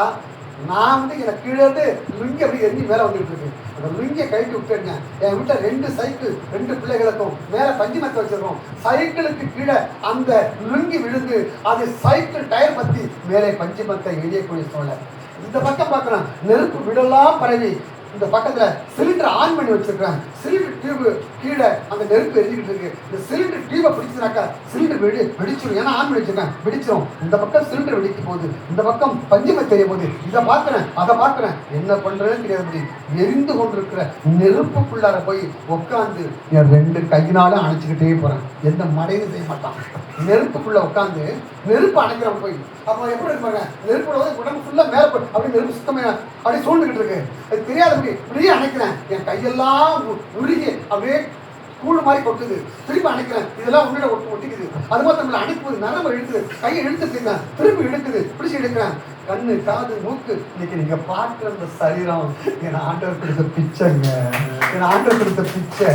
[SPEAKER 1] நான் எனக்கு கீழே இருந்து லுங்கி அப்படி எரிஞ்சு மேலே வந்துட்டு இருக்கு. அந்த லுங்கியை கழட்டி விட்டுருங்க. என் வீட்டில் 2 சைக்கிள் 2 பிள்ளைகளுக்கும் மேலே பஞ்சு மரத்தை வச்சிருக்கோம். சைக்கிளுக்கு கீழே அந்த லுங்கி விழுந்து அது சைக்கிள் டயர் பற்றி மேலே பஞ்சு மரத்தை எரியக்கூடிய சூழலை. இந்த பக்கம் பார்க்குறேன். நெருப்பு விடலாம் பரவி இந்த பக்கத்தில் சிலிண்டர் ஆன் பண்ணி வச்சிருக்கிறேன். சிலிண்டர் டியூபு கீழே அந்த நெருப்பு எரிஞ்சுக்கிட்டு இருக்கு. இந்த சிலிண்டர் டியூபை பிடிச்சினாக்கா சிலிண்டர் வெடிச்சிடும். ஏன்னா ஆன் பண்ணி வச்சிருக்கேன், வெடிச்சிடும். இந்த பக்கம் சிலிண்டர் வெடிக்க போகுது, இந்த பக்கம் பஞ்சுமை தெரிய போகுது. இதை பார்க்குறேன், அதை பார்க்குறேன். என்ன பண்ணுறதுன்னு தெரியாது. எரிந்து கொண்டிருக்கிற நெருப்புக்குள்ளார போய் உட்காந்து என் 2 கையினாலும் அணைச்சிக்கிட்டே போகிறேன். எந்த மடையும் செய்ய மாட்டான். நெருப்புக்குள்ள உட்காந்து நெருப்பு அணைக்கிறவன் போய் அப்போ எப்படி இருப்பாங்க? நெருப்போட உடம்பு ஃபுல்லாக மேலே போய் அப்படியே நெருப்பு சுத்தமாக அப்படியே சூழ்ந்துக்கிட்டு இருக்கு. அது தெரியாத இப்படியே அணைக்கிறேன். என் கையெல்லாம் உருகி அப்படியே கூழ் மாதிரி கொட்டுது. திருப்பி அணைக்கிறேன். இதெல்லாம் உன்னோட ஒட்டிக்குது. அது மாதிரி நம்மளை அணைக்குது. நரம்பு இழுக்குது. கையை இழுத்துருக்கேன். திருப்பி இழுக்குது. பிடிச்சி எடுக்கிறேன். கண்ணு காது மூக்கு. இன்னைக்கு நீங்க பார்க்குற அந்த சரீரம் என் ஆண்டவர் கொடுத்த பிச்சைங்க. என் ஆண்டவர் கொடுத்த பிச்சை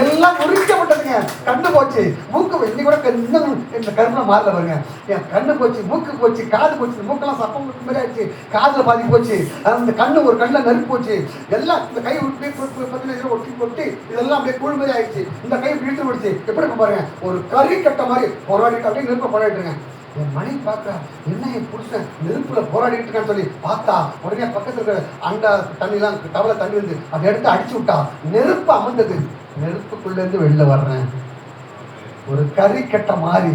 [SPEAKER 1] எல்லாம் முறிக்கப்பட்டதுங்க. கண்ணு போச்சு, மூக்கு இன்னைக்கு கூட இன்னும் இந்த கருப்பை மாறல பாருங்க. என் கண்ணு போச்சு, மூக்கு போச்சு, காது போச்சு. மூக்கெல்லாம் சப்பம் மாதிரி ஆயிடுச்சு. காதுல பாதி போச்சு. அந்த கண்ணு ஒரு கண்ணில் நெருப்பு போச்சு. எல்லாம் இந்த கை பார்த்தீங்கன்னா ஒட்டி கொட்டி இதெல்லாம் அப்படியே கூழ் மாதிரி ஆயிடுச்சு. இந்த கை இழுத்து போடுச்சு. எப்படி பாருங்க, ஒரு கறி கட்ட மாதிரி போராடிட்டு அப்படியே நெருப்பை போராடிட்டுருங்க. என் மனைவி பார்க்குறா, என்ன என் புருஷன் நெருப்புல போராடிட்டு இருக்கான்னு சொல்லி பார்த்தா உடனே பக்கத்தில் இருக்கிற அண்டா தண்ணிலாம் டவலை தண்ணி வந்து அதை எடுத்து அடிச்சு விட்டா. நெருப்பு அமர்ந்தது. நெருப்புக்குள்ளேருந்து வெளில வர்றேன். ஒரு கறி கட்ட மாதிரி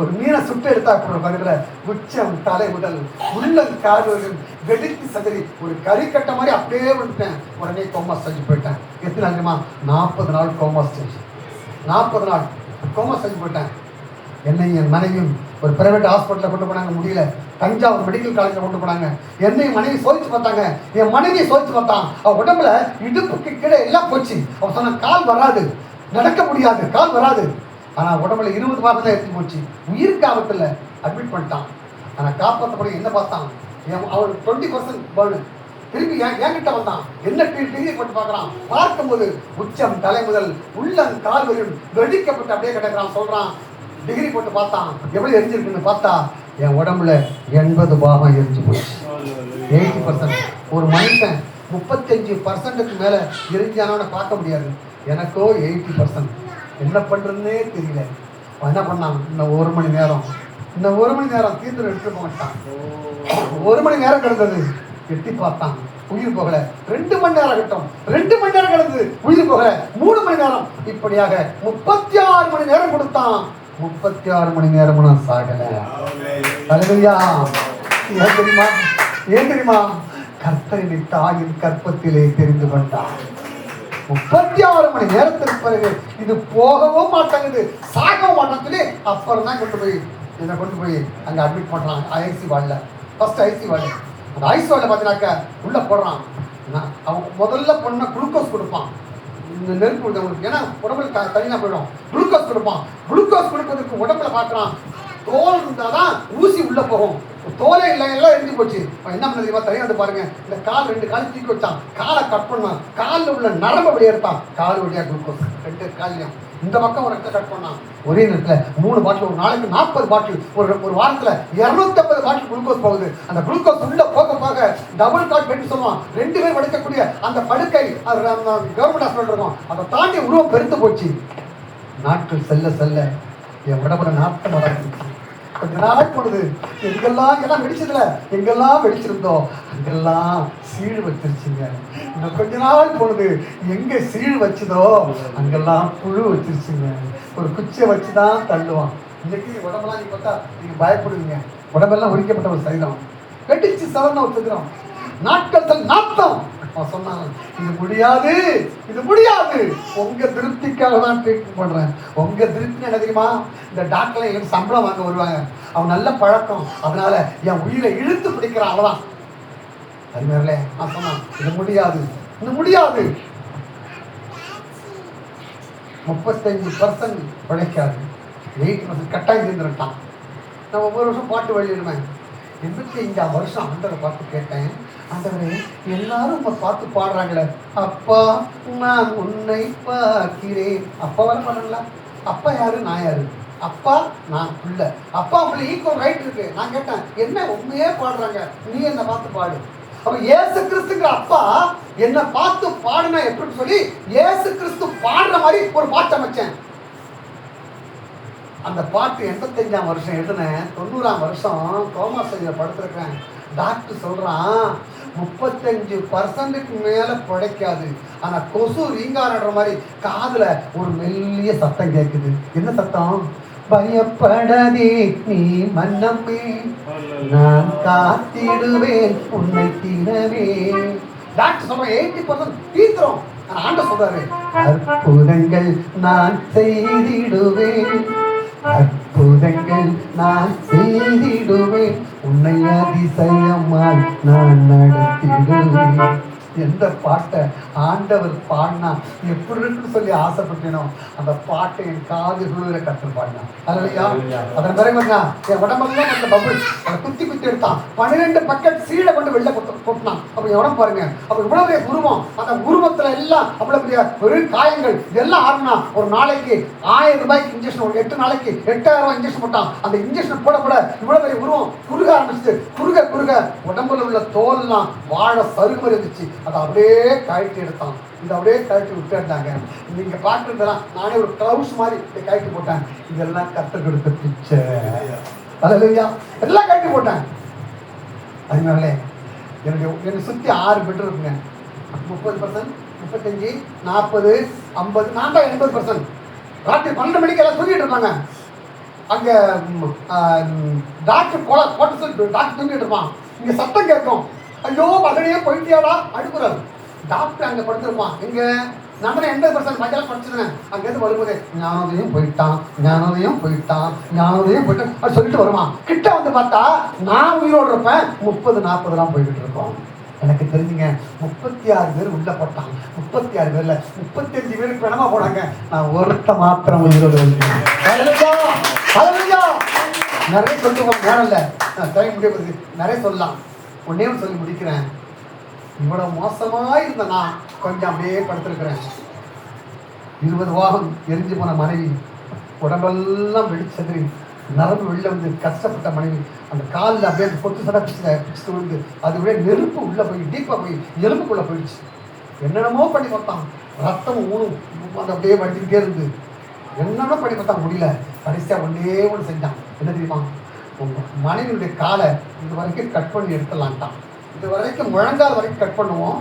[SPEAKER 1] ஒரு மீனை சுட்டு எடுத்தா பாருங்கிற உச்சம் தலை முதல் உள்ளம் கால்வர்கள் வெடித்து சதறி ஒரு கறி கட்ட மாதிரி அப்படியே வந்துட்டேன். உடனே கோமா செஞ்சு போயிட்டேன். எத்தனை நாள் தெரியுமா? 40 நாள் கோமா ஸ்டேஜ். 40 நாள் கோமா செஞ்சு போயிட்டேன். என்னையும் என் மனைவியும் ஒரு பிரைவேட் ஹாஸ்பிட்டலில் கொண்டு போனாங்க. முடியல. தஞ்சாவூர் மெடிக்கல் காலேஜில் கொண்டு போனாங்க. என்னையும் மனைவி சோதிச்சு பார்த்தாங்க. என் மனைவியை சோதிச்சு பார்த்தான். அவள் உடம்புல இடுப்புக்கு கீழே எல்லாம் போச்சு. அவன் சொன்ன கால் வராது, நடக்க முடியாது, கால் வராது. ஆனால் உடம்புல 20 மாதம் தான் எடுத்து போச்சு. உயிருக்கு ஆபத்தில் அட்மிட் பண்ணிட்டான். ஆனால் காப்பாற்றப்படி என்ன பார்த்தான்? அவன் 20% பர்னு. திருப்பி என்கிட்ட வந்தான். என்ன டிகிரி போட்டு பார்க்குறான். பார்க்கும்போது உச்சம் தலை முதல் உள்ளம் கால்வரையும் வெடிக்கப்பட்டு அப்படியே கிடக்கிறான். சொல்கிறான், டிகிரி போட்டு பார்த்தான். எவ்வளோ எரிஞ்சிருக்குன்னு பார்த்தா என் உடம்புல 80 பாகம் எரிஞ்சு போச்சு. 80%. ஒரு மனுஷன் 35%க்கு மேலே எரிஞ்சானோட பார்க்க முடியாது. எனக்கோ 80%. என்ன பண்ணுறதுன்னே தெரியல. என்ன பண்ணான்? இன்னும் 1 மணி நேரம் தீர்ந்து எடுத்து மாட்டான். 1 மணி நேரம் கிடந்தது. எட்டி பார்த்தான், உயிர் போகல. 2 மணி நேரம் கிட்டும். 2 மணி நேரம் கிடந்தது, உயிர் போகல. 3 மணி நேரம். இப்படியாக 36 மணி நேரம் கொடுத்தான். 36 மணி நேரம் நான் சாகல. அல்லேலூயா. ஏன் தெரியுமா? கர்த்தரின் தாயின் கற்பத்திலே தெரிந்து கொண்டான். 36 மணி நேரத்திற்கு பிறகு இது போகவும் மாட்டாங்குது, சாகவும் மாட்டாங்க. அப்புறம் தான் என்னை கொண்டு போய் அங்கே அட்மிட் பண்ணுறான். ஐசி வார்டில். First IC ward. அந்த ஐசி வார்டில் பார்த்தீங்கன்னாக்கா உள்ளே போடுறான். அவன் முதல்ல பொண்ணை குளுக்கோஸ் கொடுப்பான். இந்த நெருப்பு விடுறவங்களுக்கு, ஏன்னா உடம்புல தனியாக போயிடும். குளுக்கோஸ் கொடுப்பான். குளுக்கோஸ் கொடுப்பதற்கு உடம்புல பார்க்குறான். தோல் இருந்தால் தான் ஊசி உள்ளே போகும். தோலே இல்லை, எல்லாம் எரிஞ்சு போச்சு. என்ன பண்ணது தனியாக வந்து பாருங்க. இந்த கால் 2 கால் தூக்கி வச்சான். காலை கட் பண்ணான். காலில் உள்ள நரம்பை வெளியே எடுத்தான். கால் வழியாக குளுக்கோஸ் 2 காலையும். இந்த பக்கம் ஒரு இடத்த கட் பண்ணான். ஒரே நேரத்தில் 3 பாட்டில், ஒரு நாளைக்கு 40 பாட்டில், ஒரு வாரத்தில் 250 பாட்டில் குளுக்கோஸ் போகுது. அந்த குளுக்கோஸ் உள்ள போக போக டபுள் காட் பெட் சொல்லுவான். 2 பேர் படுக்கக்கூடிய அந்த படுக்கை கவர்மெண்ட் ஹாஸ்பிட்டல் இருக்கும். அதை தாண்டி உருவம் பெருத்து போச்சு. நாட்கள் செல்ல செல்ல என் உடம்புல நாட்டம் நடந்துச்சு. கொஞ்ச நாள் போடுது. எங்கெல்லாம் வெடிச்சதுல எங்கெல்லாம் வெடிச்சிருந்தோம் அங்கெல்லாம் சீழ் வச்சிருச்சுங்க. இன்னும் கொஞ்ச நாள் போடுது. எங்க சீழ் வச்சுதோ அங்கெல்லாம் புழு வச்சிருச்சுங்க. ஒரு குச்சியை வச்சுதான் தள்ளுவான். இன்னைக்கு உடம்பெல்லாம் நீங்க பார்த்தா நீங்க பயப்படுவீங்க. உடம்பெல்லாம் உரிக்கப்பட்ட ஒரு சரீரம் வெடிச்சு சவர்ண வச்சுக்கிறோம். நாட்கள் நாத்தம் அவன் சொன்னான், இது முடியாது, இது முடியாது, உங்க திருப்திக்காக தான் ட்ரீட்மெண்ட் பண்றேன். உங்க திருப்தி என்ன தெரியுமா? இந்த டாக்டர்ல எனக்கு சம்பளம் வாங்க வருவாங்க, அவன் நல்ல பழக்கம், அதனால என் உயிரை இழுத்து பிடிக்கிறான், அவ்வளவுதான். அது மாதிரில நான் சொன்னான், இது முடியாது, இது முடியாது. 35% உழைக்காது, 8% கட்டாயம் சேர்ந்துட்டான். நான் ஒவ்வொரு வருஷம் பாட்டு வெளியிடுவேன். 85ஆம் வருஷம் ஆண்டவரை பார்த்து கேட்டேன், ஆண்டவரே எல்லாரும் இப்போ பார்த்து பாடுறாங்களே, அப்பா நான் உன்னை பார்க்கிறேன். அப்பா வர பண்ணல, அப்பா யாரு, நான் யாரு? அப்பா நான் புள்ள, அப்பா புள்ள ஈக்குவல் ரைட் இருக்கு. நான் கேட்டேன், என்ன உண்மையே பாடுறாங்க, நீ என்னை பார்த்து பாடு. அப்ப இயேசு கிறிஸ்துங்கிற அப்பா என்னை பார்த்து பாடுனா எப்படின்னு சொல்லி இயேசு கிறிஸ்து பாடுற மாதிரி ஒரு பாட்டு அமைச்சேன். அந்த பாட்டு 85ஆம் வருஷம் எழுதினேன். 90ஆம் வருஷம் கோமா சைடில் படுத்திருக்கேன். டாக்டர் சொல்றான் 35% மேல பிழைக்காது. ஆனா கொசு ரீங்காரன்ற மாதிரி காதுல ஒரு மெல்லிய சத்தம் கேட்குது. என்ன சத்தம்? பயப்படாதே நீ மன்னமே, நான் காத்திடுவேன் உன்னை தினவே. டாக்டர் சொல்ற 80% தீர்த்துறோம். ஆண்டவர் சொல்றாரு, அற்புதங்கள் நான் செய்திடுவேன், அற்புதங்கள் நான் செய்திடுவேன், உன்னை அதிசயமாய் நான் நடத்திடுவேன். எந்த பாட்டை ஆண்டவர் பாடினா எப்படி இருக்குன்னு சொல்லி ஆசைப்பட்டேனோ அந்த பாட்டை என் காது குழுவில கற்று பாடினான். அல்லையா? அதன் பிறகு என் உடம்பெல்லாம் அந்த பபுள் அதை குத்தி குத்தி எடுத்தான். 12 பக்கெட் சீடை கொண்டு வெளில கொட்டினான். அப்ப என் உடம்பு பாருங்க, அப்ப இவ்வளவு பெரிய உருவம், அந்த உருவத்துல எல்லாம் அவ்வளவு பெரிய ஒரு காயங்கள் இதெல்லாம் ஆறுனா ஒரு நாளைக்கு 1000 ரூபாய்க்கு இன்ஜெக்ஷன், ஒரு 8 நாளைக்கு 8000 ரூபாய் இன்ஜெக்ஷன் போட்டான். அந்த இன்ஜெக்ஷன் போட இவ்வளவு பெரிய உருவம் குறுக ஆரம்பிச்சு, குறுக குறுக உடம்புல உள்ள தோல்லாம் வாழ சருகு இருந்துச்சு. அதை அப்படியே கழட்டி எடுத்தான். இதை அப்படியே கழட்டி விட்டுட்டாங்க. நீங்க பார்த்துருந்தலாம், நானே ஒரு க்ளவுஸ் மாதிரி கழட்டி போட்டேன். இதெல்லாம் கற்றுக் கொடுத்த பிச்சை. அல்லேலூயா. எல்லாம் கழட்டி போட்டேன். அதனால என்னை சுற்றி 6 பெட்ரூம் இருக்குங்க. 30%, 35, 40, 50, நான் தான் 80%. ராத்திரி 12 மணிக்கு எல்லாம் தூங்கிட்டு இருப்பாங்க. அங்கே டாக்டர் போட்டு சொல்லி டாக்டர் தூங்கிட்டு இருப்பான். இங்கே சத்தம் கேட்கும், ஐயோ மகனையே போயிட்டியாடா அடுப்புறாரு. டாக்டர் அங்கே படுத்திருப்பான். எங்க நம்ம 80% மஞ்சள் படிச்சிருந்தேன். அங்கேருந்து வரும்போது ஞானோதயம் போயிட்டான், ஞானோதயம் போயிட்டான், ஞானோதயம் போயிட்டான் அது சொல்லிட்டு வருவான். கிட்ட வந்து பார்த்தா நான் உயிரோடு இருப்பேன். 30, 40 போய்கிட்டு இருக்கோம். எனக்கு தெரிஞ்சுங்க 36 பேர் உள்ள போட்டான். 36 பேர்ல 35 பேருக்கு வேணமா போனாங்க. நான் ஒருத்த மாத்திரம் உயிரோடு இருக்கேன். நிறைய சொல்லுவோம், நேரம் இல்லை, நான் டைம் முடிய நிறைய சொல்லலாம். ஒன்னே சொல்லி முடிக்கிறேன். இவ்வளவு மோசமா இருந்த நான் கொஞ்சம் அப்படியே படுத்திருக்கிறேன். 20 வாரம் எரிஞ்சு போன மனைவி, உடம்பெல்லாம் வெடிச்சது, நரம்பு வெளில வந்து கஷ்டப்பட்ட மனைவி, அந்த காலில் அப்படியே அந்த பொட்டு சடை பிடிச்சிட்டு வந்து அது அப்படியே நெருப்பு உள்ள போய் டீப்பாக போய் எலும்புக்குள்ள போயிடுச்சு. என்னென்னமோ பண்ணி பார்த்தான், ரத்தம் ஊனும் அந்த அப்படியே வண்டிக்கிட்டே இருந்து என்னென்ன பண்ணி பார்த்தா முடியல. கடைசியாக ஒன்று செஞ்சான். என்ன தெரியுமா? உங்க மனைவியுடைய காலை இது வரைக்கும் கட் பண்ணி எடுத்துடலான்ட்டான். இது வரைக்கும் முழங்கால் வரைக்கும் கட் பண்ணுவோம்,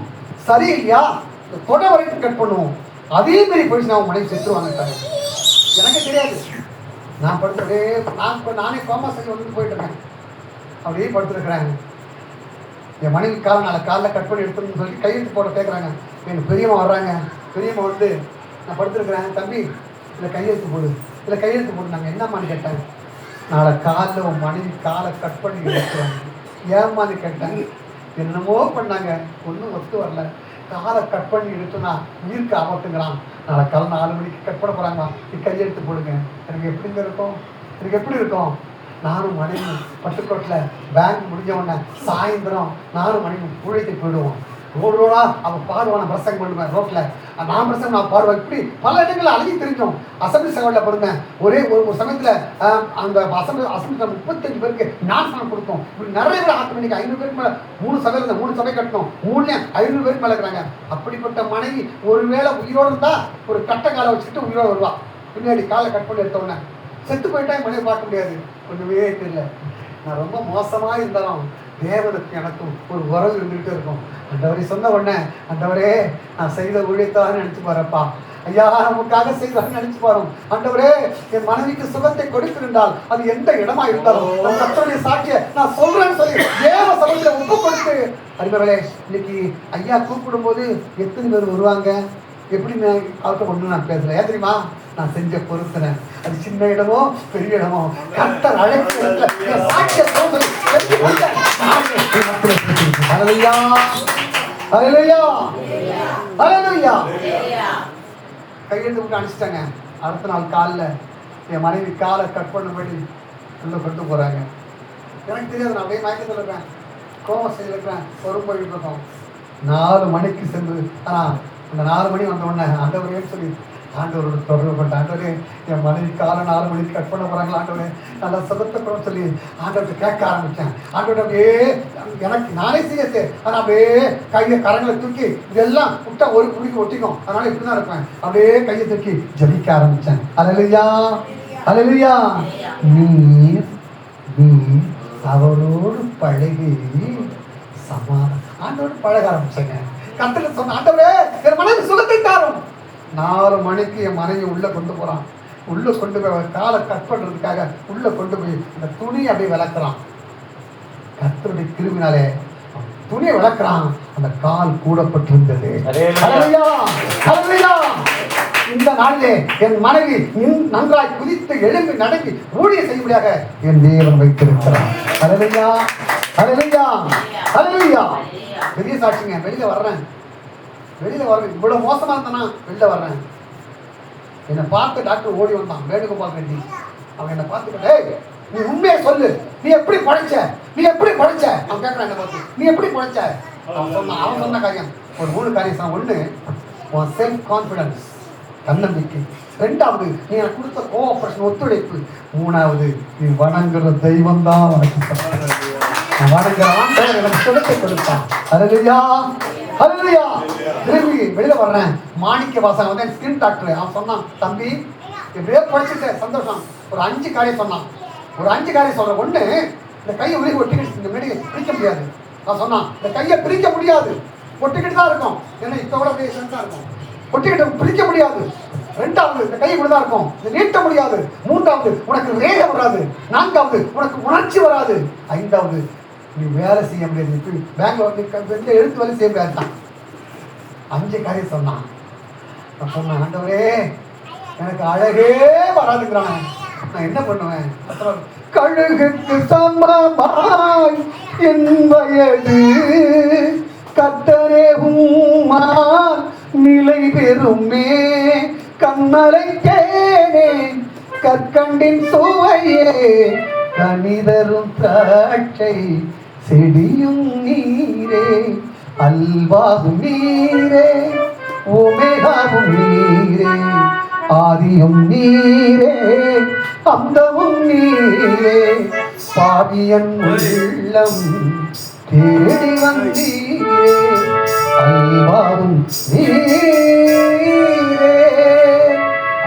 [SPEAKER 1] சரி இல்லையா? இந்த தொடை வரைக்கும் கட் பண்ணுவோம். அதே மாதிரி போயிடுச்சு, நான் மனைவி செத்துருவாங்க. எனக்கு தெரியாது. நான் படுத்துறதே நானே கோமா செஞ்சு வந்து போயிட்டு இருக்கேன். அப்படியே படுத்துருக்கிறேன். என் மனைவி காலில் கட் பண்ணி எடுத்துன்னு சொல்லி கையெழுத்து போட கேட்குறாங்க. எனக்கு பெரியம்மா வர்றாங்க. பெரியம்மா வந்து நான் படுத்துருக்கிறேன், தம்பி இல்லை கையெழுத்து போடு, இல்லை கையெழுத்து போடு. நாங்கள் என்னம்மான்னு கேட்டேன். நாளை காலில் உன் மனைவி காலை கட் பண்ணி எடுத்துருவாங்க. ஏம்மான்னு கேட்டேன். என்னமோ பண்ணாங்க, ஒன்றும் ஒத்து வரல. காலை கட் பண்ணி எடுத்துனா உயிருக்கு ஆபத்துங்கிறான். நாளை காலை 4 மணிக்கு கட் பண்ண போகிறாங்க. நீ கையெழுத்து போடுங்க. எனக்கு எப்படிங்க இருக்கும்? எனக்கு எப்படி இருக்கும்? நானும் மனைவி பட்டுக்கோட்டில் பேங்க் முடிஞ்ச உடனே சாயந்தரம் நானும் மனைவி உழைத்து போயிடுவோம். ரோடா அவன் பாடுவான், பிரசங்கம் பண்ணுவேன் ரோட்டில். நான் பிரசங்கம் நான் பாடுவேன். இப்படி பல இடங்களில் அழகி தெரிஞ்சோம். அசம்பிளி சகோதரில் படுத்தேன். ஒரு சமயத்தில் அந்த அசம்பிளி 35 பேருக்கு ஞானஸ்தானம் கொடுத்தோம். இப்படி நிறைய பேர் 8 மணிக்கு 500 பேருக்கு மேலே 3 சபையில் 3 சபை கட்டணும். 3 500 பேருக்கு மேலே இருக்கிறாங்க. அப்படிப்பட்ட மனைவி ஒருவேளை உயிரோடு இருந்தால் ஒரு கட்ட காலை வச்சுக்கிட்டு உயிரோடு வருவா. பின்னாடி காலை கட் பண்ணி எடுத்தோடனே செத்து போயிட்டா மனைவி பார்க்க முடியாது. ஒன்றுமே தெரியல. நான் ரொம்ப மோசமாக இருந்தாலும் தேவனுக்கு எனக்கும் ஒரு உறவு இருந்துகிட்டே இருக்கும். அந்தவரை சொன்ன உடனே, அந்தவரே நான் செய்த ஊழியத்தான் நினைச்சு பாருப்பா, ஐயா நமக்காக செய்தான்னு நினைச்சு பாரும். ஆண்டவரே என் மனைவிக்கு சுகத்தை கொடுத்திருந்தால் அது எந்த இடமா இருந்தாலும் கர்த்தருடைய சாட்சியை நான் சொல்றேன்னு சொல்லி தேவ சபையில ஒப்பு கொடுத்து அறிவர்களே, இன்னைக்கு ஐயா கூப்பிடும்போது எத்தனை பேர் வருவாங்க? எப்படி அவர்கிட்ட ஒன்று நான் பேசுறேன். ஏன் தெரியுமா? நான் செஞ்ச பொறுத்தனை. அது சின்ன இடமோ பெரிய இடமோ கர்த்தர் அழைப்பு கையெழுத்து விட்டு அனுப்பிச்சிட்டாங்க. அடுத்த நாள் காலில் என் மனைவி காலை கட் பண்ணபடி உள்ள கொண்டு போறாங்க. எனக்கு தெரியாது, நான் அப்படியே மயக்கத்தில் இருக்கேன், கோம செய்து இருக்கிறேன், பொறுப்பு போயிட்டு இருக்கோம். 4 மணிக்கு சென்று அந்த 4 மணி வந்த உடனே ஆண்டவரேன்னு சொல்லி ஆண்டவரோட தொடர்பு பண்ண. ஆண்டவரே, என் மனைவி காலை 4 மணிக்கு கட் பண்ண போறாங்களா ஆண்டவரே, நல்லா சுகத்தப்படும் சொல்லி ஆண்டவர்கிட்ட கேட்க ஆரம்பித்தேன். ஆண்டவர்கிட்ட அப்படியே எனக்கு நானே செய்ய ஆனால் அப்படியே கையை கரங்களை தூக்கி இதெல்லாம் விட்டா ஒரு குடிக்கு ஒட்டிக்கும், அதனால இப்படி தான் இருப்பேன். அப்படியே கையை தூக்கி ஜபிக்க ஆரம்பித்தேன். அல்லேலூயா, அல்லேலூயா. நீ அவரோடு பழகி சமாதானம் ஆண்டோடு பழக ஆரம்பிச்சேங்க. கர்த்தர் சொன்ன, ஆண்டவரே என் மனைவி சுகத்தை தாரும். 4 மணிக்கு என் மனைவி உள்ள கொண்டு போறான். உள்ள கொண்டு போய் காலை கட் பண்றதுக்காக உள்ள கொண்டு போய் அந்த துணியை அப்படியே விளக்குறான். கர்த்தருடைய கிருபினாலே துணியை விளக்குறான். அந்த கால் கூடப்பட்டிருந்தது. இந்த நாளிலே என் மனைவி நன்றாய் குதித்து எழும்பி நடங்கி ஊழிய செய்யும்படியாக என் தேவன் வைத்திருக்கிறார். அல்லேலூயா, அல்லேலூயா, அல்லேலூயா. பெரிய சாட்சிங்க. வெளியில வர்றேன். இவ்வளவு மோசமா இருந்தானா வெளில வர்றேன். என்னை பார்த்து டாக்டர் ஓடி வந்தான், வேணுகோபால் ரெட்டி. அவன் என்னை பார்த்துக்கிட்டே, நீ உண்மையை சொல்லு, நீ எப்படி படைச்ச, நீ எப்படி படைச்ச? அவன் கேட்கறான் என்ன பார்த்து, நீ எப்படி படைச்ச? அவன் சொன்ன காரியம் ஒரு 3 காரியம் சொன்னான். 1, உன் செல்ஃப் கான்ஃபிடன்ஸ், தன்னம்பிக்கை. 2வது, நீ எனக்கு கொடுத்த கோஆபரேஷன், ஒத்துழைப்பு. 3வது, நீ வணங்குற தெய்வம் தான் வணங்குற ஆண்டவர் எனக்கு சுகத்தை கொடுத்தான். அல்லேலூயா, அல்லேலூயா. திரும்பி வெளியில வர்றேன். மாணிக்க வாசன் வந்து ஸ்கின் டாக்டர். அவன் சொன்னான், தம்பி எப்படியோ படிச்சுட்டு சந்தோஷம். ஒரு 5 காரியம் சொன்னான். ஒரு 5 காரியம் சொல்றேன். 1, இந்த கையை உருகி ஒட்டிக்கிட்டு இந்த மெடியை பிரிக்க முடியாது. நான் சொன்னான், இந்த கையை பிரிக்க முடியாது, ஒட்டிக்கிட்டு தான் இருக்கும். ஏன்னா இப்போ கூட அப்படியே சென்ஸா இருக்கும், ஒட்டிக்கிட்டு பிரிக்க முடியாது. 2வது, இந்த கை இப்படிதான் இருக்கும், இதை நீட்ட முடியாது. 3வது, உனக்கு வேகம் வராது. 4வது, உனக்கு உணர்ச்சி வராது. 5வது, நீ வேலை செய்ய முடியாது. இப்போ பெங்களூர் எழுத்து வேலை செய்ய முடியாது தான். 5 காரியம் சொன்னான். நான் சொன்னேன், ஆண்டவரே எனக்கு அழகே வராதுங்கிறான், நான் என்ன பண்ணுவேன்? கழுகுக்கு சமமாய் என் வயது கர்த்தரே உம்மால் நிலை பெறுமே. கண்ணலை தேனே கற்கண்டின் சுவையே கனிதரும் திராட்சை செடியும் நீரே அல்வாகும் நீரே ஒமேகாவும் நீரே ஆதியும் நீரே அந்தமும் நீரே பாவியன் உள்ளம் தேடி வந்தீரே அல்வாவும் நீரே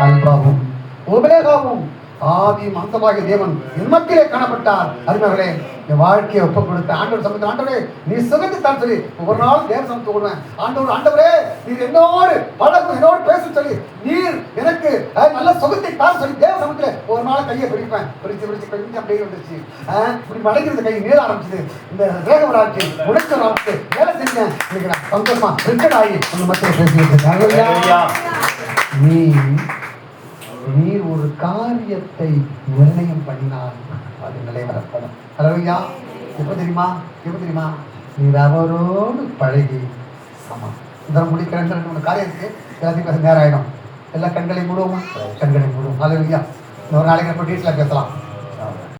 [SPEAKER 1] அல்வாவும் ஒமேகாவும் ஆதியும் அந்தமாகிய தேவன் என் மத்தியிலே காணப்பட்டார். அருமையாளர்களே, என் வாழ்க்கையை ஒப்புக் கொடுத்த ஆண்டவர் சமூகத்தில், ஆண்டவரே நீ சுகத்தை தான் சொல்லி ஒவ்வொரு நாளும் தேவ சமூகத்தை கொடுவேன். ஆண்டவரே நீர் என்னோடு பழகும், என்னோடு பேச சொல்லி நீர் எனக்கு நல்ல சுகத்தை தான் சொல்லி தேவ சமூகத்தில் ஒரு நாள் கையை பிடிப்பேன். பிடிச்சு கொஞ்சம் அப்படியே வந்துருச்சு. இப்படி மடங்கிறது கை நீர ஆரம்பிச்சது. இந்த வேகம் ஆச்சு, உடைச்ச ஆரம்பிச்சு வேலை செஞ்சேன். இன்னைக்கு நான் சந்தோஷமா ரிட்டர்ன் ஆகி உங்க மத்தியில் பேசிட்டு இருக்கேன். நீர் ஒரு காரியத்தை நிர்ணயம் பண்ணினால் அது நிலைவரப்படும். அல்லேலூயா. எப்ப தெரியுமா? நீர் அவரோடு பழகி சமம். இதெல்லாம் முடிக்கிற 2 காரியம் இருக்கு. எல்லாத்தையும் பேச நேரம் ஆயிடும். எல்லா கண்களை மூடுவோம். அல்லேலூயா. இன்னொரு நாளைக்கு டீட்டெயிலாக பேசலாம்.